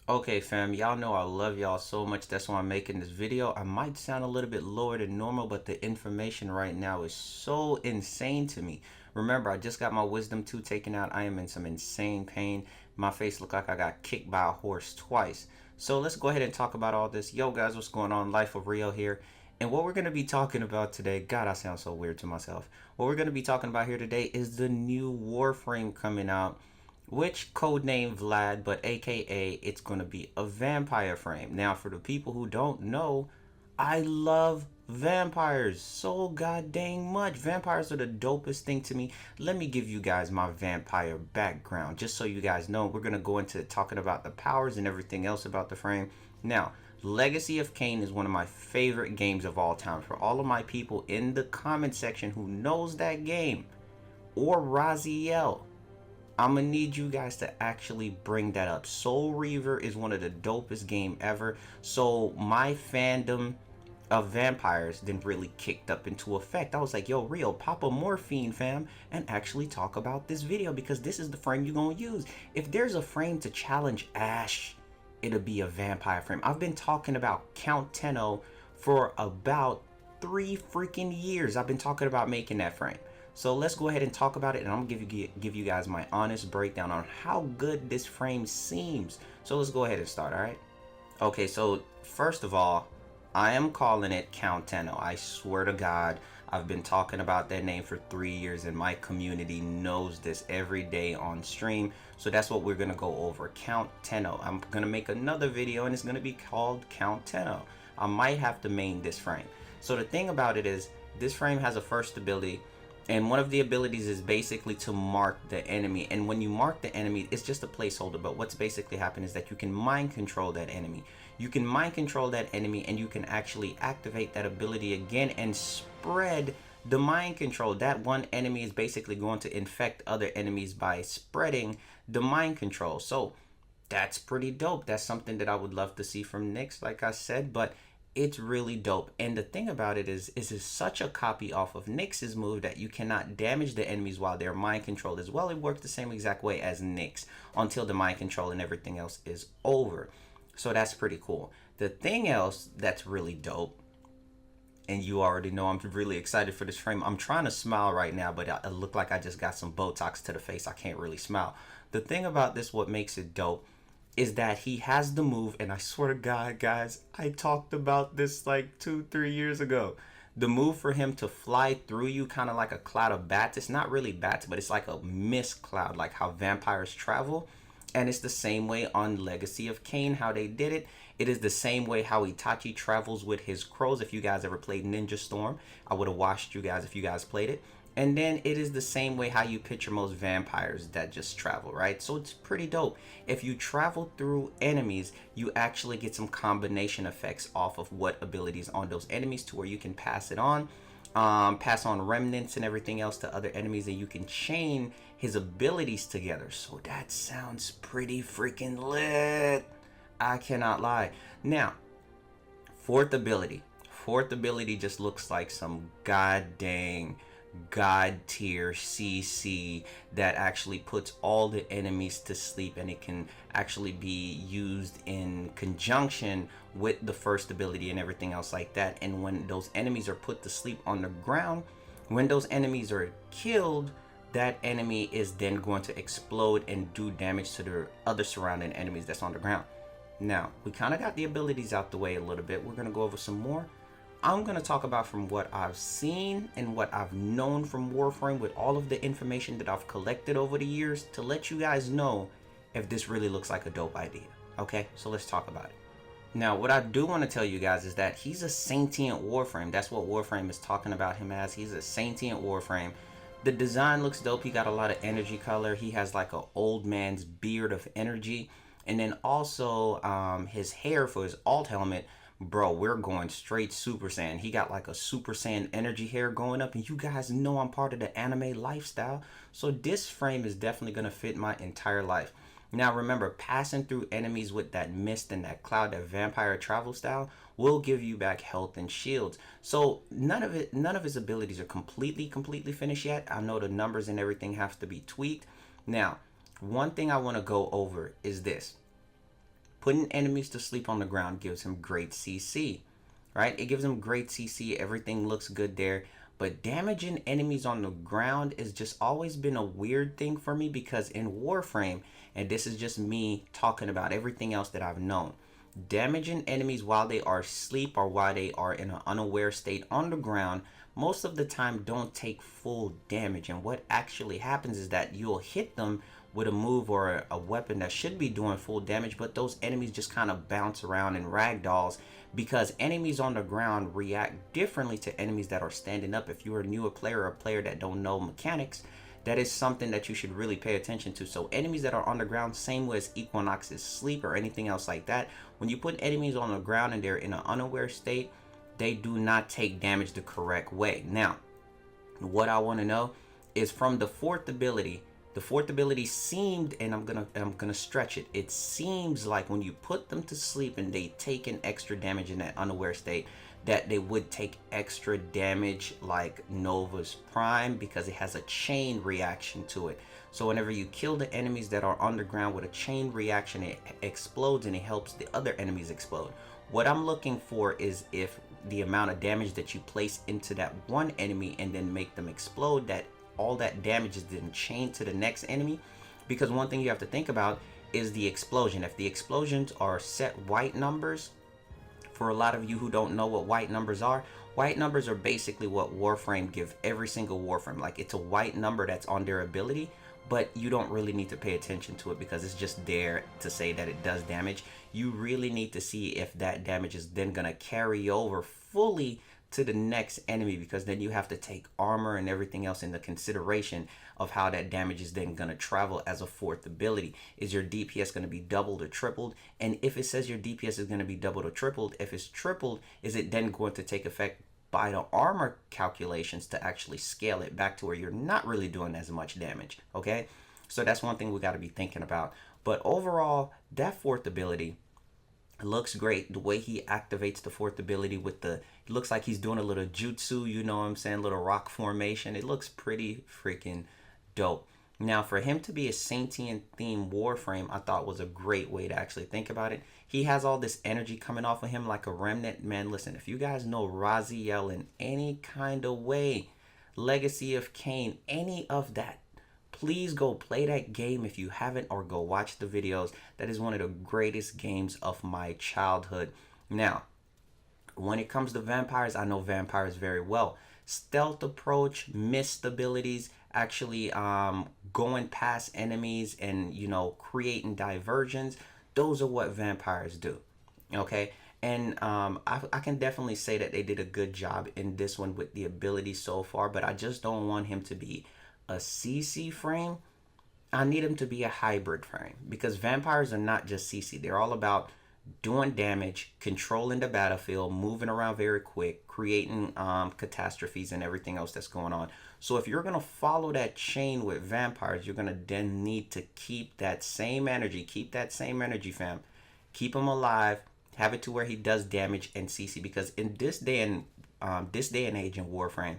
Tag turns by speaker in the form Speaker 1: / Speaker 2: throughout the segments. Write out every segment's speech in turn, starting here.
Speaker 1: Okay, fam, y'all know I love y'all so much. That's why I'm making this video. I might sound a little bit lower than normal, but the information right now is so insane to me. Remember, I just got my wisdom tooth taken out. I am in some insane pain. My face look like I got kicked by a horse twice. So let's go ahead and talk about all this. Yo, guys, what's going on? Life of Rio here. And what we're going to be talking about today, God, I sound so weird to myself. What we're going to be talking about here today is the new Warframe coming out, which codename Vlad, but aka it's gonna be a vampire frame. Now, for the people who don't know, I love vampires so god dang much. Vampires are the dopest thing to me. Let me give you guys my vampire background, just so you guys know. We're gonna go into talking about the powers and everything else about the frame. Now, Legacy of Kain is one of my favorite games of all time. For all of my people in the comment section who knows that game, or Raziel, I'm gonna need you guys to actually bring that up. Soul Reaver is one of the dopest game ever. So my fandom of vampires then really kicked up into effect. I was like, yo, Rio, pop a morphine, fam, and actually talk about this video, because this is the frame you're gonna use. If there's a frame to challenge Ash, it'll be a vampire frame. I've been talking about Count Tenno for about 3 freaking years. I've been talking about making that frame. So let's go ahead and talk about it, and I'm gonna give you guys my honest breakdown on how good this frame seems. So let's go ahead and start, all right? Okay, so first of all, I am calling it Count Tenno. I swear to God, I've been talking about that name for 3 years, and my community knows this every day on stream. So that's what we're gonna go over, Count Tenno. I'm gonna make another video, and it's gonna be called Count Tenno. I might have to main this frame. So the thing about it is, this frame has a first ability, and one of the abilities is basically to mark the enemy. And when you mark the enemy, it's just a placeholder, but what's basically happened is that you can mind control that enemy. You can mind control that enemy, and you can actually activate that ability again and spread the mind control. That one enemy is basically going to infect other enemies by spreading the mind control. So that's pretty dope. That's something that I would love to see from Nyx, like I said, but it's really dope. And the thing about it is it's such a copy off of Nyx's move that you cannot damage the enemies while they're mind controlled as well. It works the same exact way as Nyx until the mind control and everything else is over. So that's pretty cool. The thing else that's really dope, and you already know I'm really excited for this frame. I'm trying to smile right now, but I look like I just got some Botox to the face. I can't really smile. The thing about this, what makes it dope, is that he has the move, and I swear to God, guys, I talked about this like 2-3 years ago. The move for him to fly through you, kind of like a cloud of bats. It's not really bats, but it's like a mist cloud, like how vampires travel. And it's the same way on Legacy of Kain, how they did it. It is the same way how Itachi travels with his crows. If you guys ever played Ninja Storm, I would have watched you guys if you guys played it. And then it is the same way how you picture most vampires that just travel, right? So it's pretty dope. If you travel through enemies, you actually get some combination effects off of what abilities on those enemies, to where you can pass it on, pass on remnants and everything else to other enemies, and you can chain his abilities together. So that sounds pretty freaking lit. I cannot lie. Now, fourth ability. Fourth ability just looks like some god dang god tier CC that actually puts all the enemies to sleep, and it can actually be used in conjunction with the first ability and everything else like that. And when those enemies are put to sleep on the ground, when those enemies are killed, that enemy is then going to explode and do damage to the other surrounding enemies that's on the ground. Now, we kind of got the abilities out the way a little bit. We're going to go over some more. I'm going to talk about from what I've seen and what I've known from Warframe, with all of the information that I've collected over the years, to let you guys know if this really looks like a dope idea. Okay, so let's talk about it. Now, what I do want to tell you guys is that he's a sentient Warframe. That's what Warframe is talking about him as. He's a sentient Warframe. The design looks dope. He got a lot of energy color. He has like an old man's beard of energy. And then also his hair for his alt helmet, bro, we're going straight Super Saiyan. He got like a Super Saiyan energy hair going up, and you guys know I'm part of the anime lifestyle, so this frame is definitely going to fit my entire life. Now remember, passing through enemies with that mist and that cloud, that vampire travel style, will give you back health and shields. So none of his abilities are completely finished yet. I know the numbers and everything have to be tweaked. Now, one thing I want to go over is this. Putting enemies to sleep on the ground gives him great CC, right? It gives him great CC. Everything looks good there. But damaging enemies on the ground has just always been a weird thing for me, because in Warframe, and this is just me talking about everything else that I've known, damaging enemies while they are asleep or while they are in an unaware state on the ground most of the time don't take full damage. And what actually happens is that you'll hit them with a move or a weapon that should be doing full damage, but those enemies just kind of bounce around in ragdolls, because enemies on the ground react differently to enemies that are standing up. If you're a newer player or a player that don't know mechanics, that is something that you should really pay attention to. So enemies that are on the ground, same way as Equinox's sleep or anything else like that, when you put enemies on the ground and they're in an unaware state, they do not take damage the correct way. Now, what I want to know is from the fourth ability. The fourth ability seemed, and I'm gonna stretch it. It seems like when you put them to sleep and they take an extra damage in that unaware state, that they would take extra damage like Nova's Prime, because it has a chain reaction to it. So whenever you kill the enemies that are underground with a chain reaction, it explodes and it helps the other enemies explode. What I'm looking for is if the amount of damage that you place into that one enemy and then make them explode, that all that damage is then chained to the next enemy. Because one thing you have to think about is the explosion. If the explosions are set white numbers, for a lot of you who don't know what white numbers are basically what Warframe give every single Warframe. Like, it's a white number that's on their ability, but you don't really need to pay attention to it because it's just there to say that it does damage. You really need to see if that damage is then gonna carry over fully to the next enemy, because then you have to take armor and everything else into consideration of how that damage is then going to travel as a fourth ability. Is your DPS going to be doubled or tripled? And if it says your DPS is going to be doubled or tripled, if it's tripled, is it then going to take effect by the armor calculations to actually scale it back to where you're not really doing as much damage? Okay, so that's one thing we got to be thinking about. But overall, that fourth ability looks great. The way he activates the fourth ability with the, it looks like he's doing a little jutsu, you know what I'm saying, little rock formation. It looks pretty freaking dope. Now, for him to be a sentient theme Warframe, I thought was a great way to actually think about it. He has all this energy coming off of him like a remnant. Man, listen, if you guys know Raziel in any kind of way, Legacy of Kain, any of that, please go play that game if you haven't, or go watch the videos. That is one of the greatest games of my childhood. Now, when it comes to vampires, I know vampires very well. Stealth approach, missed abilities, actually going past enemies and, you know, creating diversions. Those are what vampires do. Okay, and I can definitely say that they did a good job in this one with the ability so far, but I just don't want him to be a CC frame. I need him to be a hybrid frame, because vampires are not just CC. They're all about doing damage, controlling the battlefield, moving around very quick, creating catastrophes and everything else that's going on. So if you're going to follow that chain with vampires, you're going to then need to keep that same energy. Keep that same energy, fam. Keep him alive. Have it to where he does damage and CC, because in this day and age in Warframe,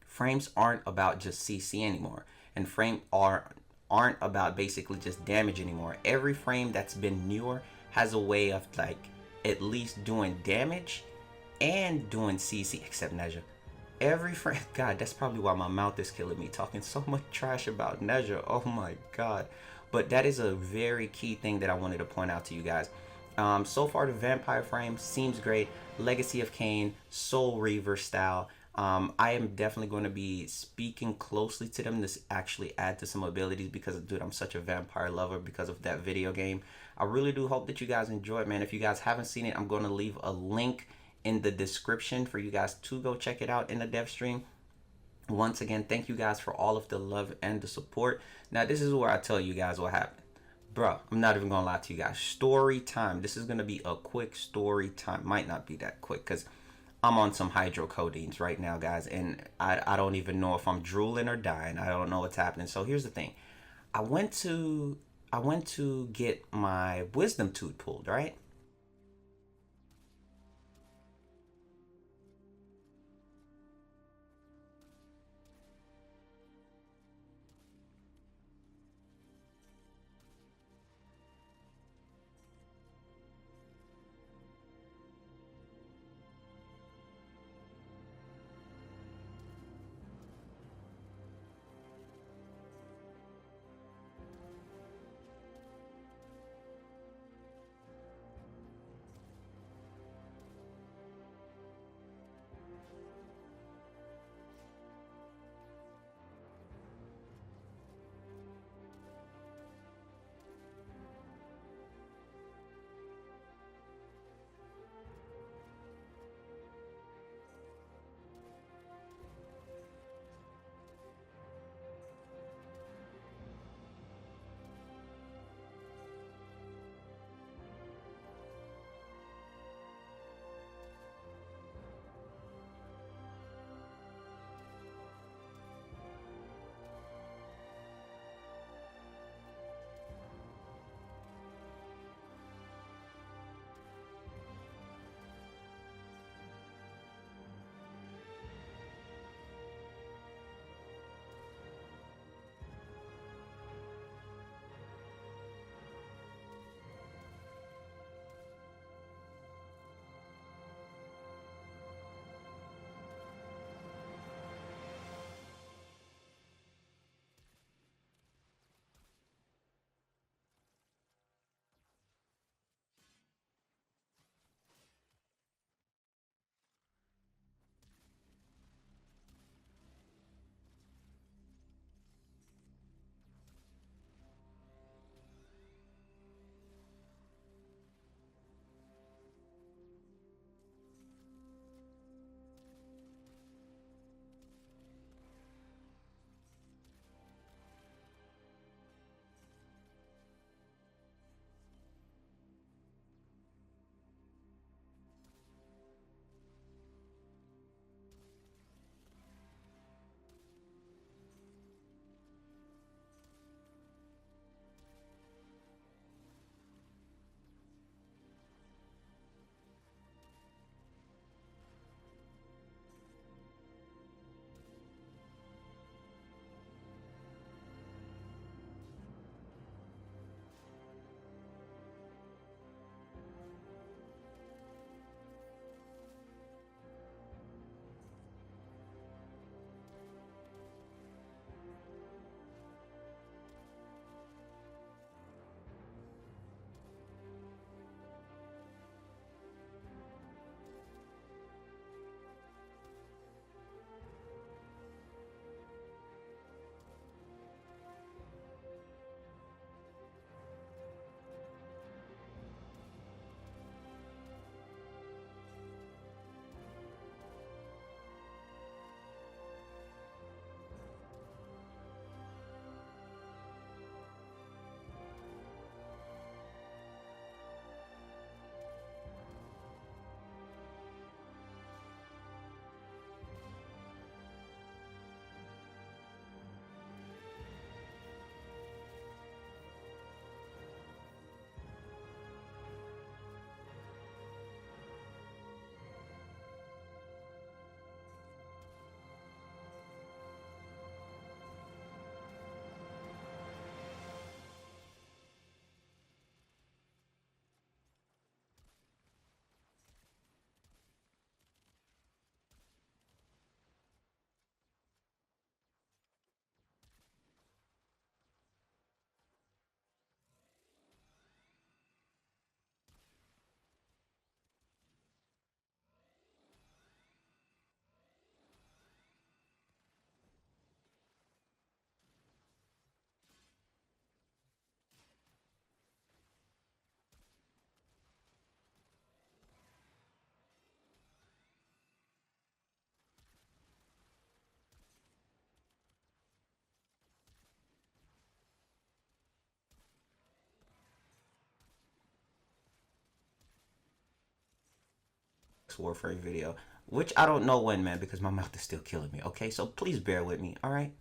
Speaker 1: frames aren't about just CC anymore, and aren't about basically just damage anymore. Every frame that's been newer has a way of like at least doing damage and doing CC, except Nezha. Every frame, God, that's probably why my mouth is killing me talking so much trash about Nezha. Oh my God. But that is a very key thing that I wanted to point out to you guys. So far, the vampire frame seems great. Legacy of Kain, Soul Reaver style. I am definitely going to be speaking closely to them to actually add to some abilities, because, dude, I'm such a vampire lover because of that video game. I really do hope that you guys enjoy it, man. If you guys haven't seen it, I'm going to leave a link in the description for you guys to go check it out in the dev stream. Once again, thank you guys for all of the love and the support. Now, this is where I tell you guys what happened. Bro, I'm not even going to lie to you guys. Story time. This is going to be a quick story time. Might not be that quick, because I'm on some hydrocodines right now, guys, and I don't even know if I'm drooling or dying. I don't know what's happening. So here's the thing. I went to get my wisdom tooth pulled, right? Warframe video, which I don't know when, man, because my mouth is still killing me. Okay, so please bear with me. All right.